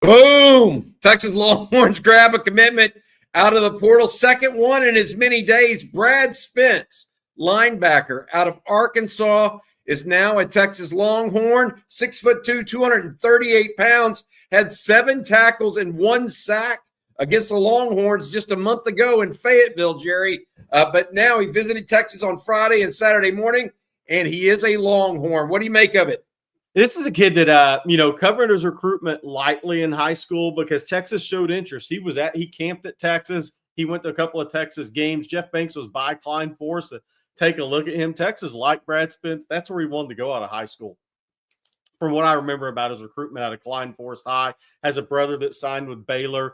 Boom! Texas Longhorns grab a commitment out of the portal. Second one in as many days. Brad Spence, linebacker out of Arkansas, is now a Texas Longhorn. 6'2", 238 pounds. Had 7 tackles and 1 sack against the Longhorns just a month ago in Fayetteville, Jerry. But now he visited Texas on Friday and Saturday morning, and he is a Longhorn. What do you make of it? This is a kid that, covered his recruitment lightly in high school because Texas showed interest. He camped at Texas. He went to a couple of Texas games. Jeff Banks was by Klein Force to take a look at him. Texas liked Brad Spence. That's where he wanted to go out of high school. From what I remember about his recruitment out of Klein Forest High, has a brother that signed with Baylor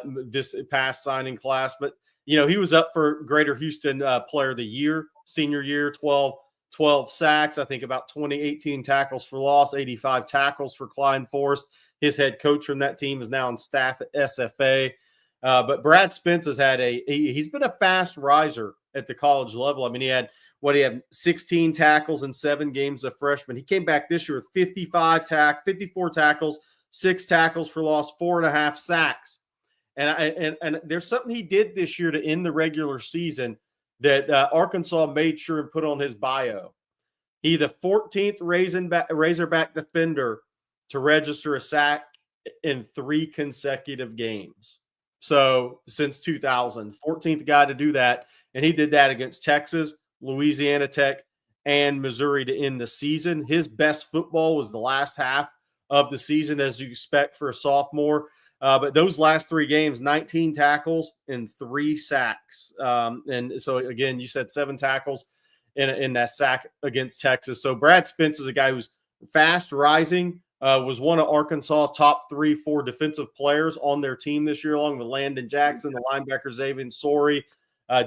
this past signing class. But, he was up for Greater Houston Player of the Year, senior year, 12 sacks, I think about 18 tackles for loss, 85 tackles for Klein Forest. His head coach from that team is now on staff at SFA. But Brad Spence has had he's been a fast riser at the college level. I mean, he had 16 tackles in 7 games as a freshman. He came back this year with 54 tackles, 6 tackles for loss, 4.5 sacks. And there's something he did this year to end the regular season that Arkansas made sure and put on his bio. He the 14th Razorback defender to register a sack in 3 consecutive games. So since 2000, 14th guy to do that. And he did that against Texas, Louisiana Tech, and Missouri to end the season. His best football was the last half of the season, as you expect for a sophomore. But those last 3 games, 19 tackles and 3 sacks. And so, again, you said 7 tackles in that sack against Texas. So Brad Spence is a guy who's fast rising, was one of Arkansas's top 3-4 defensive players on their team this year, along with Landon Jackson, the linebacker Xavier Sorey,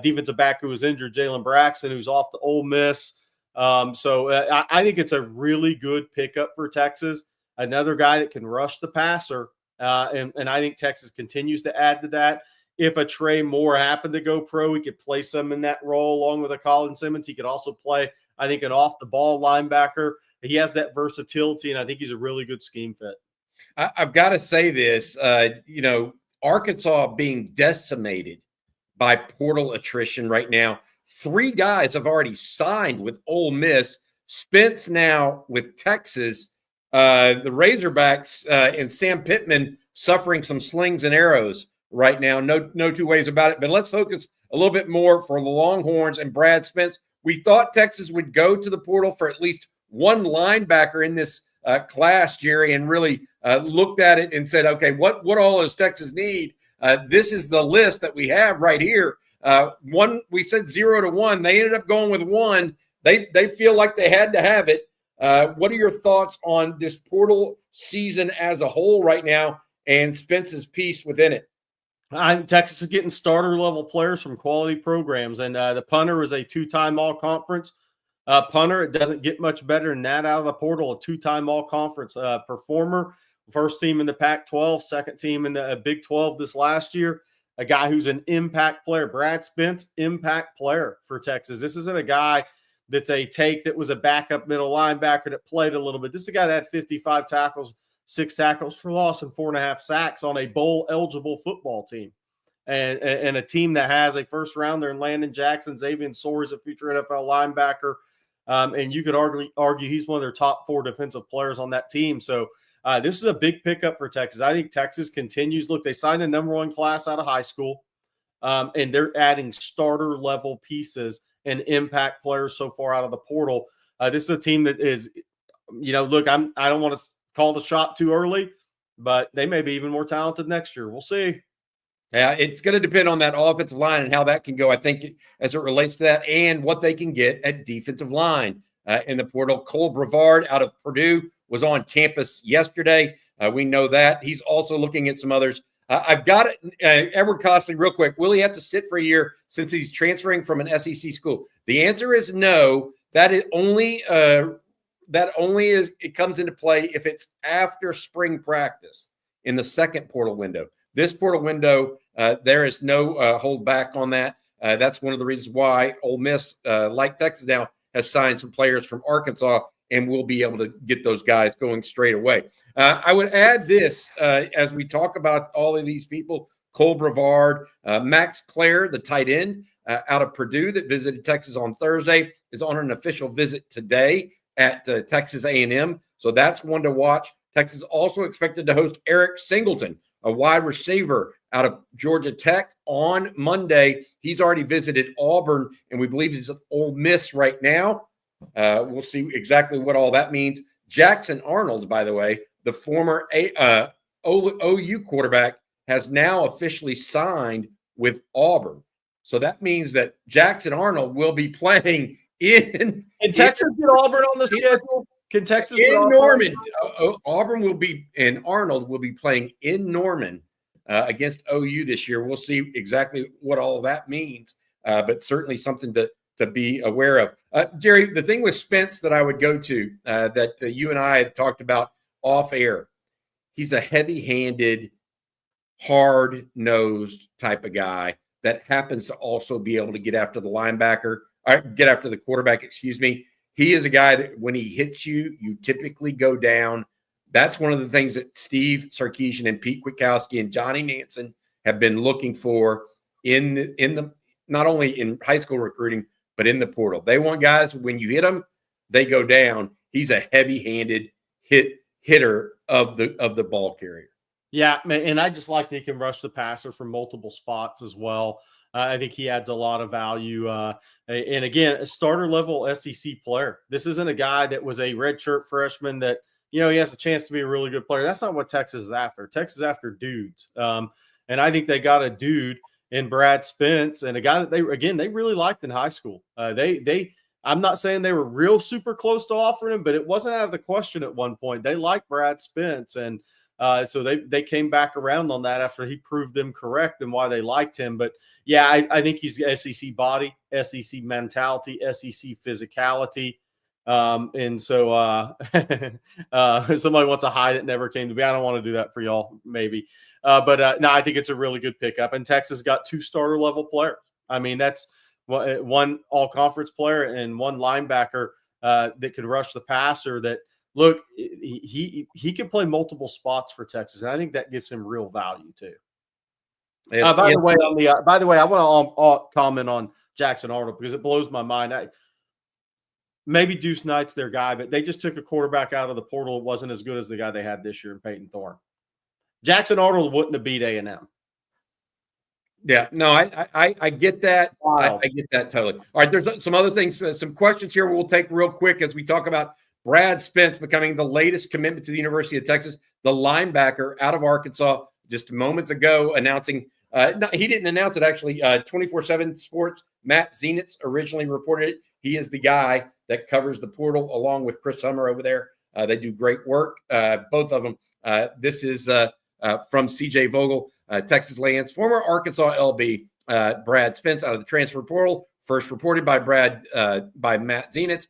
defensive back who was injured, Jalen Braxton, who's off to Ole Miss. So I think it's a really good pickup for Texas. Another guy that can rush the passer. And I think Texas continues to add to that. If a Trey Moore happened to go pro, he could play some in that role along with a Colin Simmons. He could also play, I think, an off-the-ball linebacker. He has that versatility, and I think he's a really good scheme fit. I've got to say this, Arkansas being decimated by portal attrition right now. 3 guys have already signed with Ole Miss. Spence now with Texas. The Razorbacks and Sam Pittman suffering some slings and arrows right now. No 2 ways about it. But let's focus a little bit more for the Longhorns and Brad Spence. We thought Texas would go to the portal for at least one linebacker in this class, Jerry, and really looked at it and said, okay, what all does Texas need? This is the list that we have right here. We said 0 to 1. They ended up going with 1. They feel like they had to have it. What are your thoughts on this portal season as a whole right now and Spence's piece within it? Texas is getting starter-level players from quality programs, and the punter is a 2-time all-conference punter. It doesn't get much better than that out of the portal, a 2-time all-conference performer, first team in the Pac-12, second team in the Big 12 this last year, a guy who's an impact player. Brad Spence, impact player for Texas. This isn't a guy that's a take that was a backup middle linebacker that played a little bit. This is a guy that had 55 tackles, 6 tackles for loss, and 4.5 sacks on a bowl-eligible football team. And a team that has a first-rounder in Landon Jackson, Xavier Sorey is a future NFL linebacker. And you could argue he's one of their top 4 defensive players on that team. So this is a big pickup for Texas. I think Texas continues. Look, they signed a number 1 class out of high school, and they're adding starter-level pieces and impact players so far out of the portal. This is a team that is, look, I don't want to call the shot too early, but they may be even more talented next year. We'll see. Yeah, it's going to depend on that offensive line and how that can go, I think, as it relates to that and what they can get at defensive line in the portal. Cole Brevard out of Purdue was on campus yesterday. We know that. He's also looking at some others. I've got it. Edward Costley, real quick. Will he have to sit for a year since he's transferring from an SEC school? The answer is no. It comes into play if it's after spring practice in the second portal window. This portal window, there is no hold back on that. That's one of the reasons why Ole Miss, like Texas now, has signed some players from Arkansas and we'll be able to get those guys going straight away. I would add this as we talk about all of these people: Cole Brevard, Max Klare, the tight end out of Purdue that visited Texas on Thursday, is on an official visit today at Texas A&M. So that's one to watch. Texas also expected to host Eric Singleton, a wide receiver out of Georgia Tech, on Monday. He's already visited Auburn, and we believe he's at Ole Miss right now. We'll see exactly what all that means. Jackson Arnold, by the way, the former OU quarterback, has now officially signed with Auburn. So that means that Jackson Arnold will be playing in Texas get Auburn on the schedule. Can Texas in Norman? Auburn will be, and Arnold will be playing in Norman against OU this year. We'll see exactly what all of that means, but certainly something to be aware of. Jerry, the thing with Spence that I would go to that you and I had talked about off air, he's a heavy-handed, hard-nosed type of guy that happens to also be able to get after the quarterback, excuse me. He is a guy that when he hits you, you typically go down. That's one of the things that Steve Sarkisian and Pete Kwiatkowski and Johnny Nansen have been looking for in the not only in high school recruiting, but in the portal. They want guys, when you hit them, they go down. He's a heavy-handed hitter of the ball carrier. Yeah, and I just like that he can rush the passer from multiple spots as well. I think he adds a lot of value. And again, a starter level SEC player. This isn't a guy that was a redshirt freshman that, he has a chance to be a really good player. That's not what Texas is after. Texas is after dudes. And I think they got a dude in Brad Spence, and a guy that they really liked in high school. I'm not saying they were real super close to offering him, but it wasn't out of the question at one point. They liked Brad Spence, and so they came back around on that after he proved them correct and why they liked him. But yeah, I think he's SEC body, SEC mentality, SEC physicality. And so somebody wants a high that never came to be. I don't want to do that for y'all, maybe. But no, I think it's a really good pickup. And Texas got 2 starter level players. I mean, that's one all conference player and one linebacker that could rush the passer that, look, he can play multiple spots for Texas, and I think that gives him real value too. By the way, I want to comment on Jackson Arnold because it blows my mind. Maybe Deuce Knight's their guy, but they just took a quarterback out of the portal. It wasn't as good as the guy they had this year in Peyton Thorne. Jackson Arnold wouldn't have beat A&M. Yeah, no, I get that. Wow. I get that totally. All right, there's some other things, some questions here we'll take real quick as we talk about Brad Spence becoming the latest commitment to the University of Texas, the linebacker out of Arkansas, just moments ago announcing. No, he didn't announce it, actually. 24/7 Sports, Matt Zenitz originally reported it. He is the guy that covers the portal along with Chris Hummer over there. They do great work, both of them. This is from CJ Vogel, Texas Lands, former Arkansas LB, Brad Spence out of the transfer portal, first reported by Matt Zenitz.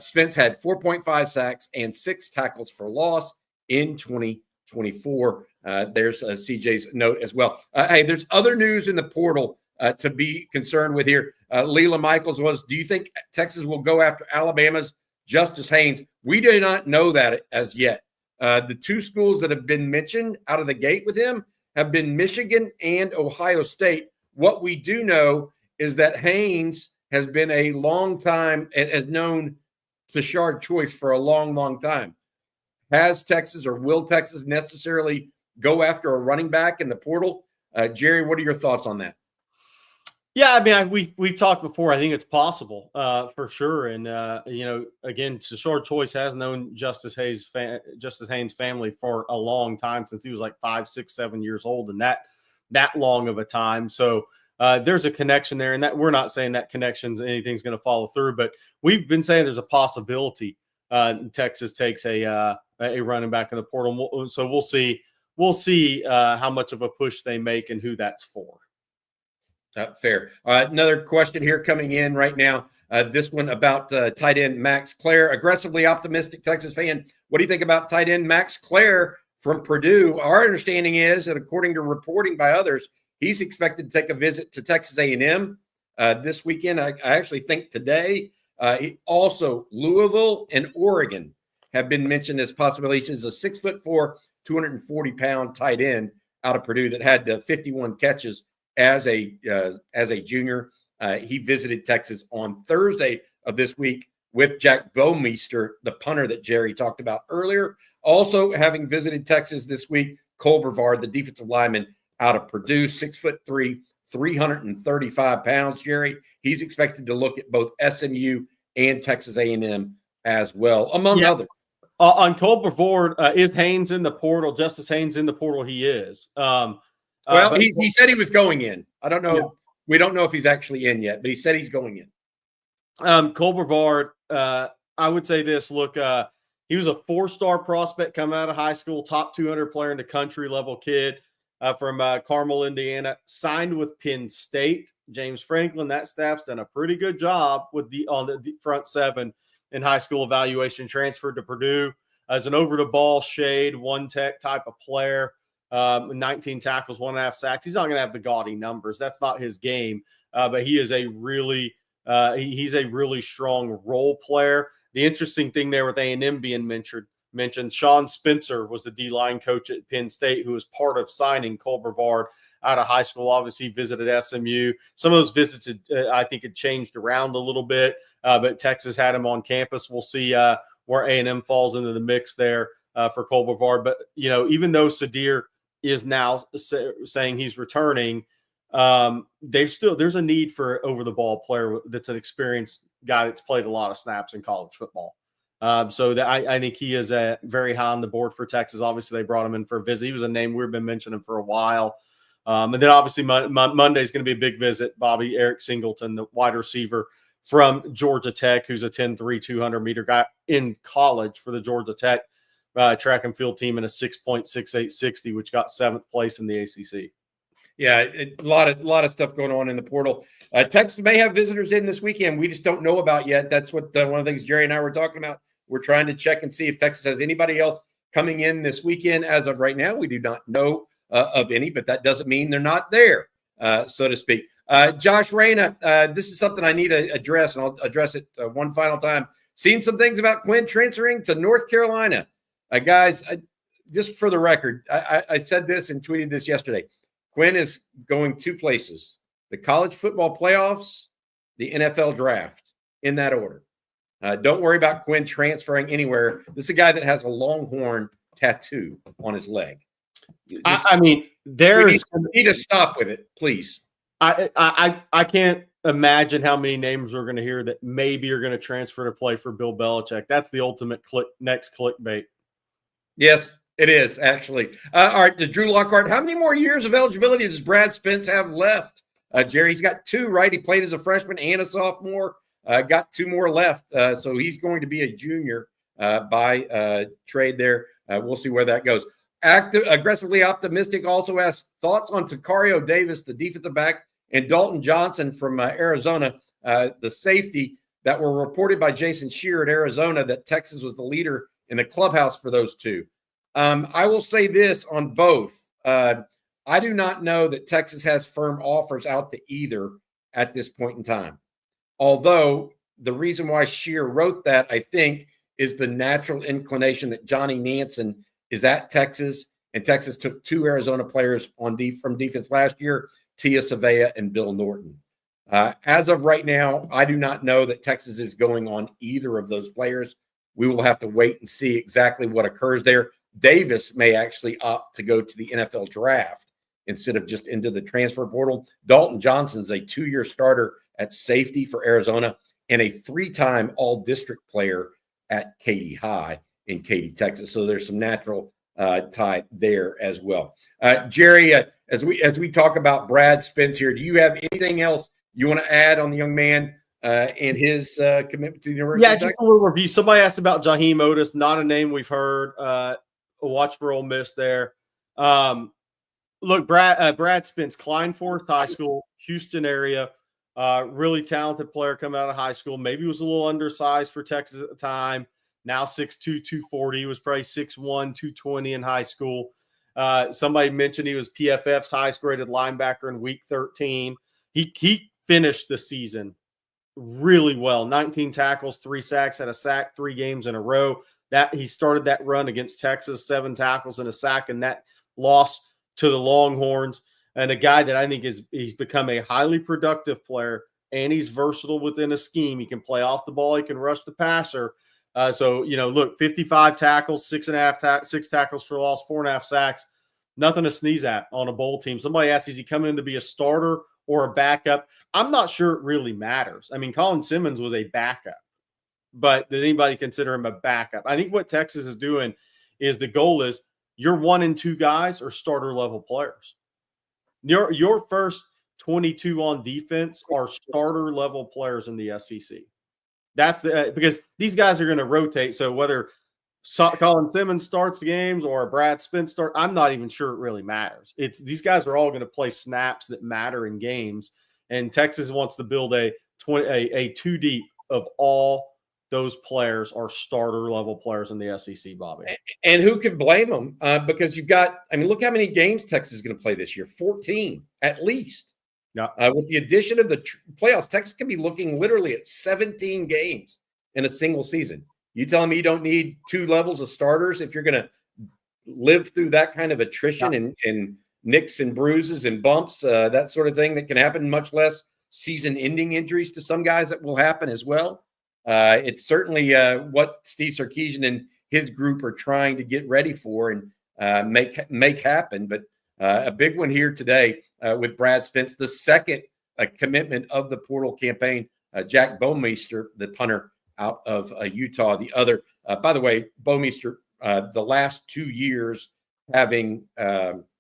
Spence had 4.5 sacks and 6 tackles for loss in 2024. There's CJ's note as well. Hey, there's other news in the portal to be concerned with here. Leila Michaels was, do you think Texas will go after Alabama's Justice Haynes? We do not know that as yet. The 2 schools that have been mentioned out of the gate with him have been Michigan and Ohio State. What we do know is that Haynes has been a long time, has known Tashard Choice for a long, long time. Has Texas or will Texas necessarily go after a running back in the portal? Jerry, what are your thoughts on that? Yeah, I mean, we've talked before. I think it's possible for sure. And, again, Tashard Choice has known Justice Haynes' family for a long time, since he was like 5, 6, 7 years old, and that long of a time. So there's a connection there, and that we're not saying that anything's going to follow through, but we've been saying there's a possibility Texas takes a running back in the portal. So we'll see. We'll see how much of a push they make and who that's for. Fair. Another question here coming in right now. This one about tight end Max Klare. Aggressively optimistic Texas fan. What do you think about tight end Max Klare from Purdue? Our understanding is that according to reporting by others, he's expected to take a visit to Texas A&M this weekend. I actually think today. Also, Louisville and Oregon have been mentioned as possibilities. He's a 6'4", 240-pound tight end out of Purdue that had 51 catches as a junior. He visited Texas on Thursday of this week with Jack Bowmeister, the punter that Jerry talked about earlier. Also having visited Texas this week, Cole Brevard, the defensive lineman out of Purdue, 6'3", 335 pounds. Jerry, he's expected to look at both SMU and Texas A&M as well, among others. On Cole Brevard, is Haynes in the portal? Justice Haynes in the portal? He is. He said he was going in. I don't know. Yeah. We don't know if he's actually in yet, but he said he's going in. Cole Brevard, I would say this. Look, he was a 4-star prospect coming out of high school, top 200 player in the country level kid from Carmel, Indiana, signed with Penn State. James Franklin, that staff's done a pretty good job with on the front seven in high school evaluation. Transferred to Purdue as an over-the-ball shade, one-tech type of player. 19 tackles, 1.5 sacks. He's not going to have the gaudy numbers. That's not his game. But he is a really he's a really strong role player. The interesting thing there with A&M being mentioned, Sean Spencer was the D-line coach at Penn State who was part of signing Cole Brevard out of high school. Obviously, he visited SMU. Some of those visits, I think, had changed around a little bit, but Texas had him on campus. We'll see where A&M falls into the mix there for Cole Brevard. But, even though Sadir is now saying he's returning, there's a need for over-the-ball player that's an experienced guy that's played a lot of snaps in college football. So that I think he is very high on the board for Texas. Obviously, they brought him in for a visit. He was a name we've been mentioning for a while. And then obviously Monday is going to be a big visit. Bobby Eric Singleton, the wide receiver from Georgia Tech, who's a 10'3", 200-meter guy in college for the Georgia Tech track and field team in a 6.6860, which got 7th place in the ACC. Yeah, a lot of stuff going on in the portal. Texas may have visitors in this weekend. We just don't know about yet. That's what one of the things Jerry and I were talking about. We're trying to check and see if Texas has anybody else coming in this weekend. As of right now, we do not know of any, but that doesn't mean they're not there, so to speak. Josh Reyna, this is something I need to address, and I'll address it one final time. Seen some things about Quinn transferring to North Carolina. Guys, just for the record, I said this and tweeted this yesterday. Quinn is going 2 places: the college football playoffs, the NFL draft, in that order. Don't worry about Quinn transferring anywhere. This is a guy that has a Longhorn tattoo on his leg. We need to stop with it, please. I can't imagine how many names we're going to hear that maybe are going to transfer to play for Bill Belichick. That's the ultimate next clickbait. Yes, it is, actually. All right, Drew Lockhart, how many more years of eligibility does Brad Spence have left? Jerry's got 2, right? He played as a freshman and a sophomore. Got 2 more left. So he's going to be a junior by trade there. We'll see where that goes. Aggressively optimistic also has thoughts on Takario Davis, the defensive back, and Dalton Johnson from Arizona, the safety that were reported by Jason Shear at Arizona that Texas was the leader in the clubhouse for those 2. I will say this on both. I do not know that Texas has firm offers out to either at this point in time. Although the reason why Shear wrote that, I think, is the natural inclination that Johnny Nansen is at Texas, and Texas took 2 Arizona players from defense last year, Tia Savea and Bill Norton. As of right now, I do not know that Texas is going on either of those players. We will have to wait and see exactly what occurs there. Davis may actually opt to go to the NFL draft instead of just into the transfer portal. Dalton Johnson's a 2-year starter at safety for Arizona and a 3-time all-district player at Katy High in Katy, Texas. So there's some natural tie there as well. Jerry, as we talk about Brad Spence here, do you have anything else you want to add on the young man and his commitment to the University? Yeah, just a little review. Somebody asked about Jaheim Otis, not a name we've heard. Watch for Ole Miss there. Look, Brad Spence, Klein Forest High School, Houston area, really talented player coming out of high school. Maybe was a little undersized for Texas at the time. Now 6'2", 240. He was probably 6'1", 220 in high school. Somebody mentioned he was PFF's highest graded linebacker in week 13. He finished the season really well. 19 tackles, 3 sacks, had a sack 3 games in a row. That he started that run against Texas, 7 tackles and a sack, and that loss to the Longhorns. And a guy that I think he's become a highly productive player, and he's versatile within a scheme. He can play off the ball, he can rush the passer. So look, 55 tackles, 6 tackles for loss, 4.5 sacks. Nothing to sneeze at on a bowl team. Somebody asked, is he coming in to be a starter or a backup? I'm not sure it really matters. I mean, Colin Simmons was a backup, but did anybody consider him a backup? I think what Texas is doing is the goal is your 1 and 2 guys are starter level players. Your first 22 on defense are starter level players in the SEC. That's because these guys are going to rotate. So whether Colin Simmons starts the games or Brad Spence starts, I'm not even sure it really matters. These guys are all going to play snaps that matter in games, and Texas wants to build a 2 deep of all those players are starter level players in the SEC, Bobby. And who could blame them? Because you've got, I mean, look how many games Texas is going to play this year, 14 at least. Yeah. With the addition of the playoffs, Texas can be looking literally at 17 games in a single season. You telling me you don't need 2 levels of starters if you're going to live through that kind of attrition and nicks and bruises and bumps, that sort of thing that can happen, much less season-ending injuries to some guys that will happen as well. It's certainly what Steve Sarkisian and his group are trying to get ready for and make happen. But a big one here today with Brad Spence, the second commitment of the portal campaign. Jack Bomeister, the punter out of Utah. The other, by the way, Bomeister, the last 2 years having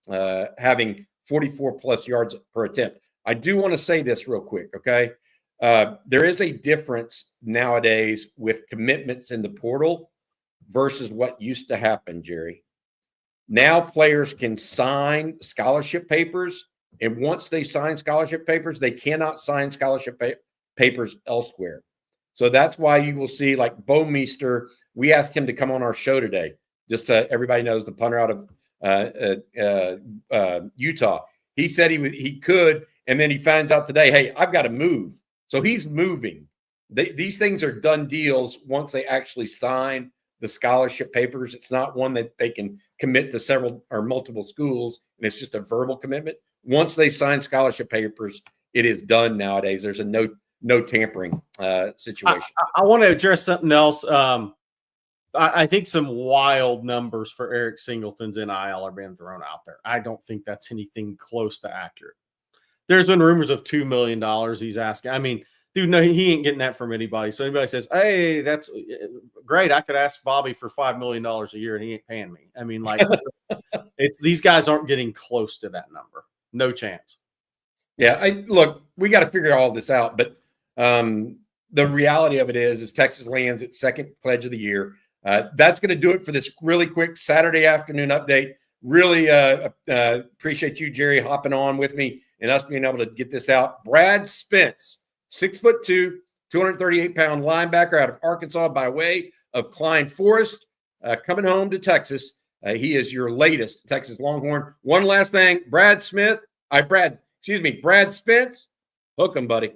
44 plus yards per attempt. I do want to say this real quick, okay? There is a difference nowadays with commitments in the portal versus what used to happen, Jerry. Now players can sign scholarship papers, and once they sign scholarship papers, they cannot sign scholarship papers elsewhere. So that's why you will see, like Bomeister, we asked him to come on our show today. Just so everybody knows, the punter out of Utah. He said he could, and then he finds out today, hey, I've got to move. So he's moving. These things are done deals once they actually sign the scholarship papers. It's not one that they can commit to several or multiple schools, and it's just a verbal commitment. Once they sign scholarship papers, it is done nowadays. There's a no tampering situation. I want to address something else. I think some wild numbers for Eric Singleton's NIL are being thrown out there. I don't think that's anything close to accurate. There's been rumors of $2 million he's asking. I mean, dude, no, he ain't getting that from anybody. So anybody says, hey, that's great, I could ask Bobby for $5 million a year and he ain't paying me. I mean, like, these guys aren't getting close to that number. No chance. Yeah, look, we got to figure all this out. But the reality of it is Texas lands its second pledge of the year. That's going to do it for this really quick Saturday afternoon update. Really appreciate you, Jerry, hopping on with me and us being able to get this out. Brad Spence, 6'2", 238-pound linebacker out of Arkansas by way of Klein Forest, coming home to Texas. He is your latest Texas Longhorn. One last thing, Brad Spence, hook him, buddy.